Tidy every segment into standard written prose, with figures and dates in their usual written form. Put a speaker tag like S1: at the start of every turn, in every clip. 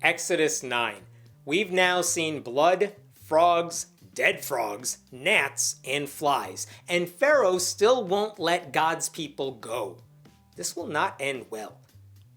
S1: Exodus 9. We've now seen blood, frogs, dead frogs, gnats, and flies, and Pharaoh still won't let God's people go. This will not end well.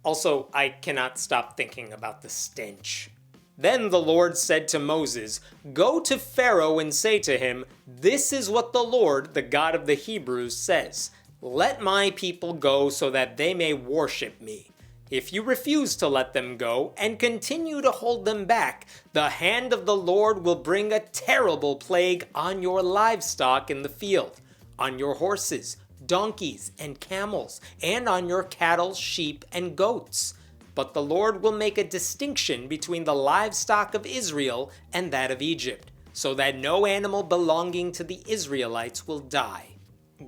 S1: Also, I cannot stop thinking about the stench. Then the Lord said to Moses, "Go to Pharaoh and say to him, 'This is what the Lord, the God of the Hebrews, says. Let my people go so that they may worship me. If you refuse to let them go and continue to hold them back, the hand of the Lord will bring a terrible plague on your livestock in the field, on your horses, donkeys, and camels, and on your cattle, sheep, and goats. But the Lord will make a distinction between the livestock of Israel and that of Egypt, so that no animal belonging to the Israelites will die.'"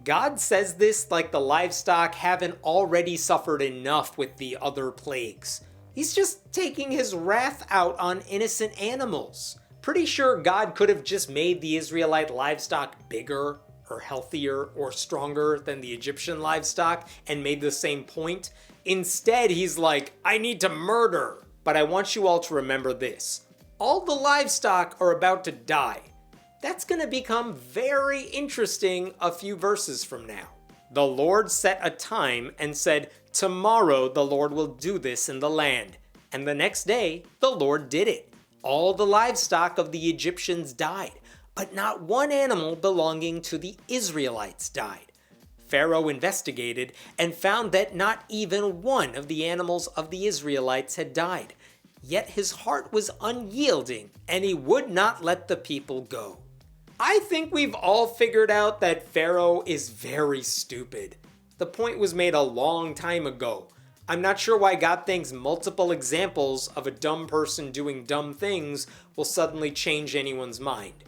S1: God says this like the livestock haven't already suffered enough with the other plagues. He's just taking his wrath out on innocent animals. Pretty sure God could have just made the Israelite livestock bigger or healthier or stronger than the Egyptian livestock and made the same point. Instead, he's like, I need to murder. But I want you all to remember this. All the livestock are about to die. That's going to become very interesting a few verses from now. The Lord set a time and said, "Tomorrow the Lord will do this in the land." And the next day, the Lord did it. All the livestock of the Egyptians died, but not one animal belonging to the Israelites died. Pharaoh investigated and found that not even one of the animals of the Israelites had died. Yet his heart was unyielding, and he would not let the people go. I think we've all figured out that Pharaoh is very stupid. The point was made a long time ago. I'm not sure why God thinks multiple examples of a dumb person doing dumb things will suddenly change anyone's mind.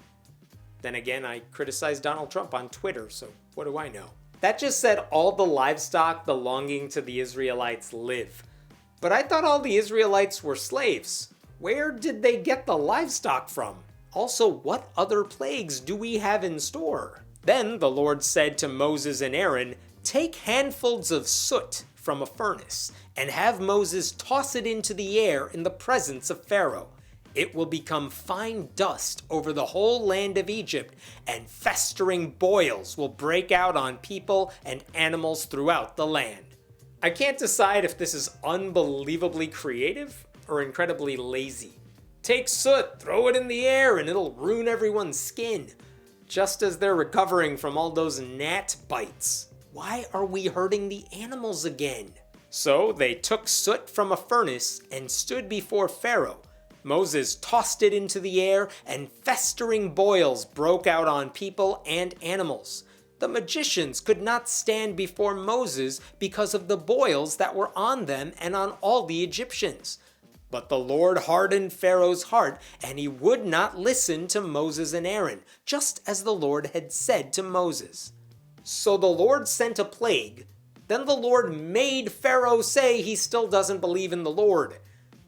S1: Then again, I criticize Donald Trump on Twitter, so what do I know? That just said all the livestock belonging to the Israelites live. But I thought all the Israelites were slaves. Where did they get the livestock from? Also, what other plagues do we have in store? Then the Lord said to Moses and Aaron, "Take handfuls of soot from a furnace, and have Moses toss it into the air in the presence of Pharaoh. It will become fine dust over the whole land of Egypt, and festering boils will break out on people and animals throughout the land." I can't decide if this is unbelievably creative or incredibly lazy. Take soot, throw it in the air, and it'll ruin everyone's skin. Just as they're recovering from all those gnat bites. Why are we hurting the animals again? So they took soot from a furnace and stood before Pharaoh. Moses tossed it into the air, and festering boils broke out on people and animals. The magicians could not stand before Moses because of the boils that were on them and on all the Egyptians. But the Lord hardened Pharaoh's heart, and he would not listen to Moses and Aaron, just as the Lord had said to Moses. So the Lord sent a plague. Then the Lord made Pharaoh say he still doesn't believe in the Lord.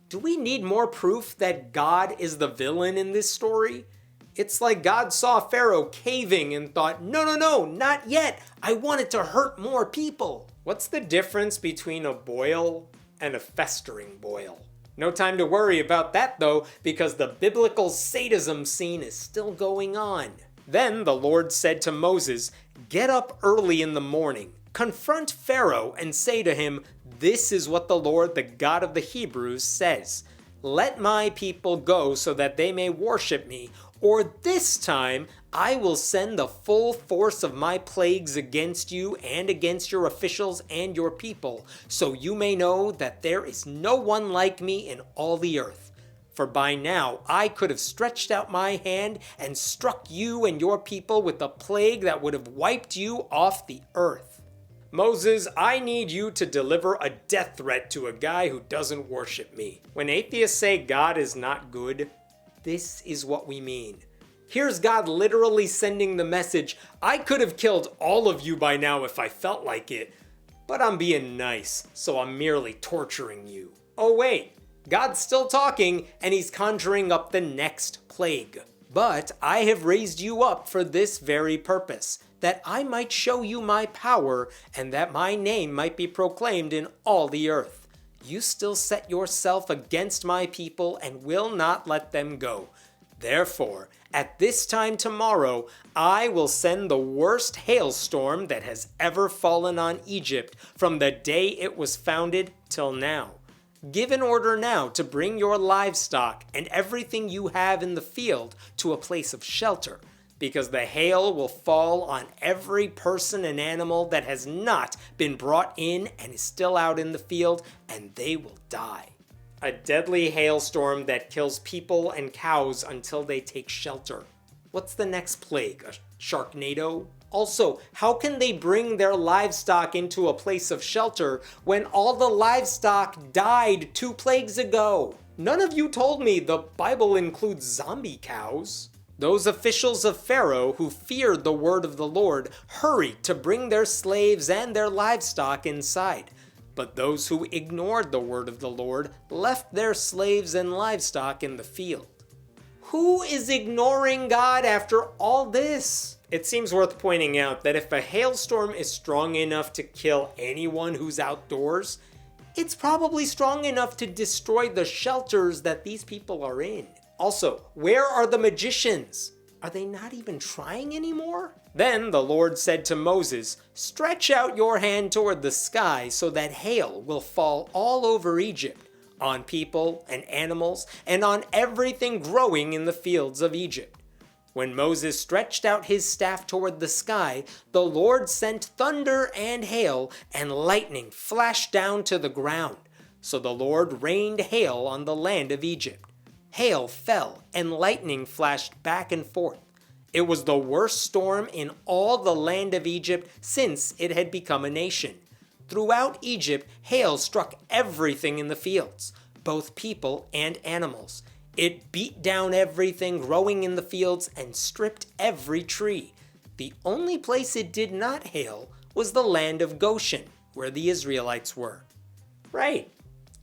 S1: Do we need more proof that God is the villain in this story? It's like God saw Pharaoh caving and thought, no, not yet. I want it to hurt more people. What's the difference between a boil and a festering boil? No time to worry about that though, because the biblical sadism scene is still going on. Then the Lord said to Moses, "Get up early in the morning, confront Pharaoh and say to him, 'This is what the Lord, the God of the Hebrews, says. Let my people go so that they may worship me, or this time I will send the full force of my plagues against you and against your officials and your people, so you may know that there is no one like me in all the earth. For by now I could have stretched out my hand and struck you and your people with a plague that would have wiped you off the earth. Moses, I need you to deliver a death threat to a guy who doesn't worship me." When atheists say God is not good, this is what we mean. Here's God literally sending the message, I could have killed all of you by now if I felt like it, but I'm being nice, so I'm merely torturing you. Oh wait, God's still talking, and he's conjuring up the next plague. But I have raised you up for this very purpose, that I might show you my power, and that my name might be proclaimed in all the earth. you still set yourself against my people and will not let them go. Therefore, at this time tomorrow, I will send the worst hailstorm that has ever fallen on Egypt from the day it was founded till now. Give an order now to bring your livestock and everything you have in the field to a place of shelter, because the hail will fall on every person and animal that has not been brought in and is still out in the field, and they will die. A deadly hailstorm that kills people and cows until they take shelter. What's the next plague? A sharknado? Also, how can they bring their livestock into a place of shelter when all the livestock died 2 plagues ago? None of you told me the Bible includes zombie cows. Those officials of Pharaoh who feared the word of the Lord hurried to bring their slaves and their livestock inside. But those who ignored the word of the Lord left their slaves and livestock in the field. Who is ignoring God after all this? It seems worth pointing out that if a hailstorm is strong enough to kill anyone who's outdoors, it's probably strong enough to destroy the shelters that these people are in. Also, where are the magicians? Are they not even trying anymore? Then the Lord said to Moses, "Stretch out your hand toward the sky so that hail will fall all over Egypt, on people and animals, and on everything growing in the fields of Egypt." When Moses stretched out his staff toward the sky, the Lord sent thunder and hail, and lightning flashed down to the ground. So the Lord rained hail on the land of Egypt. Hail fell, and lightning flashed back and forth. It was the worst storm in all the land of Egypt since it had become a nation. Throughout Egypt, hail struck everything in the fields, both people and animals. It beat down everything growing in the fields and stripped every tree. The only place it did not hail was the land of Goshen, where the Israelites were. Right,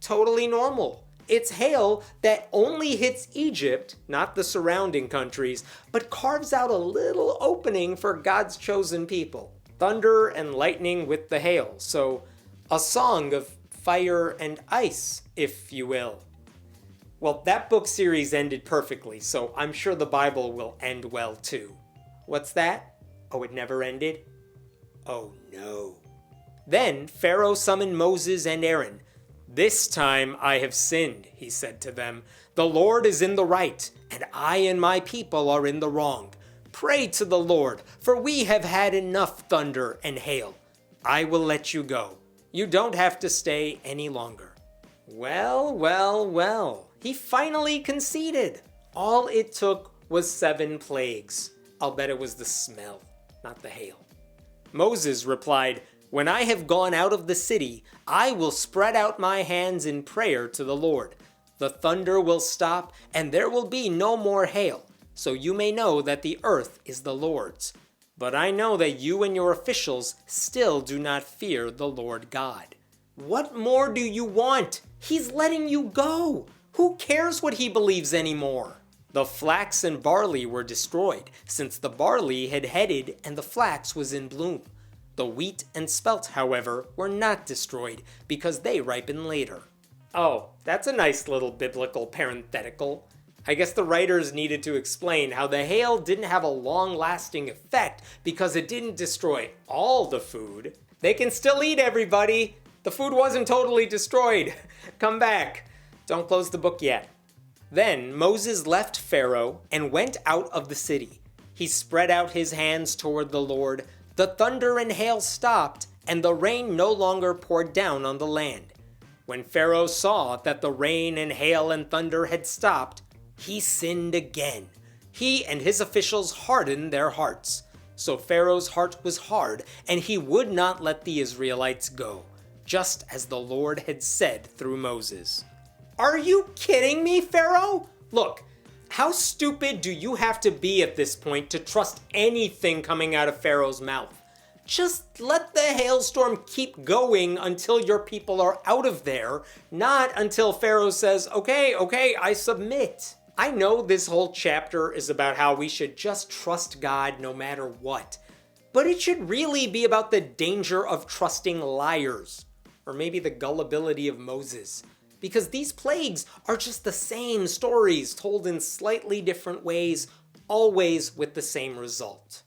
S1: totally normal. It's hail that only hits Egypt, not the surrounding countries, but carves out a little opening for God's chosen people. Thunder and lightning with the hail, so a song of fire and ice, if you will. Well, that book series ended perfectly, so I'm sure the Bible will end well too. What's that? Oh, it never ended? Oh no. Then Pharaoh summoned Moses and Aaron. "This time I have sinned," he said to them. "The Lord is in the right, and I and my people are in the wrong. Pray to the Lord, for we have had enough thunder and hail. I will let you go. You don't have to stay any longer." Well. He finally conceded. All it took was 7 plagues. I'll bet it was the smell, not the hail. Moses replied, "When I have gone out of the city, I will spread out my hands in prayer to the Lord. The thunder will stop, and there will be no more hail, so you may know that the earth is the Lord's. But I know that you and your officials still do not fear the Lord God." What more do you want? He's letting you go. Who cares what he believes anymore? The flax and barley were destroyed, since the barley had headed and the flax was in bloom. The wheat and spelt, however, were not destroyed because they ripen later. Oh, that's a nice little biblical parenthetical. I guess the writers needed to explain how the hail didn't have a long-lasting effect because it didn't destroy all the food. They can still eat, everybody. The food wasn't totally destroyed. Come back. Don't close the book yet. Then Moses left Pharaoh and went out of the city. He spread out his hands toward the Lord. The thunder and hail stopped, and the rain no longer poured down on the land. When Pharaoh saw that the rain and hail and thunder had stopped, he sinned again. He and his officials hardened their hearts. So Pharaoh's heart was hard, and he would not let the Israelites go, just as the Lord had said through Moses. Are you kidding me, Pharaoh? Look, how stupid do you have to be at this point to trust anything coming out of Pharaoh's mouth? Just let the hailstorm keep going until your people are out of there, not until Pharaoh says, okay, I submit. I know this whole chapter is about how we should just trust God no matter what, but it should really be about the danger of trusting liars. or maybe the gullibility of Moses. Because these plagues are just the same stories told in slightly different ways, always with the same result.